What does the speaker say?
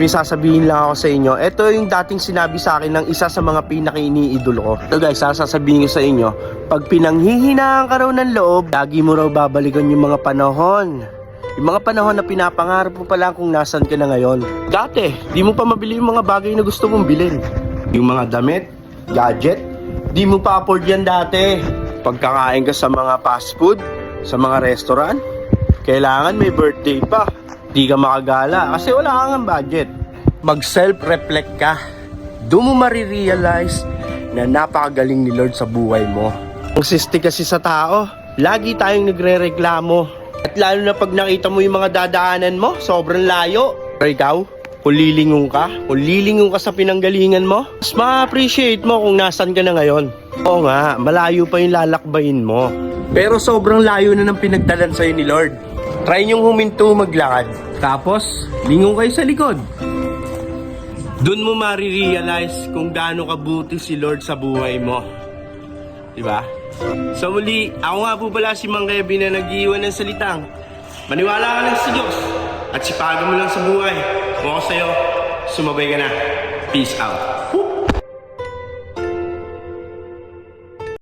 May sasabihin lang ako sa inyo. Ito yung dating sinabi sa akin ng isa sa mga pinaka-iniidolo ko. Ito guys, sasabihin ko sa inyo, pag pinanghihinaan ka raw ng loob, lagi mo raw babalikan yung mga panahon. Yung mga panahon na pinapangarap mo pa lang kung nasan ka na ngayon. Dati, di mo pa mabili yung mga bagay na gusto mong bilhin. Yung mga damit, gadget, di mo pa afford yan dati. Pagkakain ka sa mga fast food, sa mga restaurant, kailangan may birthday pa. Di ka makagala kasi wala kang budget. Mag self-reflect ka. Doon mo marirealize na napakagaling ni Lord sa buhay mo. Ang siste kasi sa tao, lagi tayong nagre-reklamo. At lalo na pag nakita mo yung mga dadaanan mo, sobrang layo. Pero ikaw, kung lilingon ka sa pinanggalingan mo, mas ma-appreciate mo kung nasan ka na ngayon. Oo nga, malayo pa yung lalakbayin mo. Pero sobrang layo na ng pinagdalan sa'yo ni Lord. Try nyong huminto maglakad. Tapos, lingon kayo sa likod. Doon mo marirealize kung gaano kabuti si Lord sa buhay mo. Diba? So muli, ako nga po pala si Mang Kevin na nag-iwan ng salitang maniwala ka lang sa Diyos at sipagan mo lang sa buhay. Kung ako sa'yo, sumabay ka na. Peace out. Woo!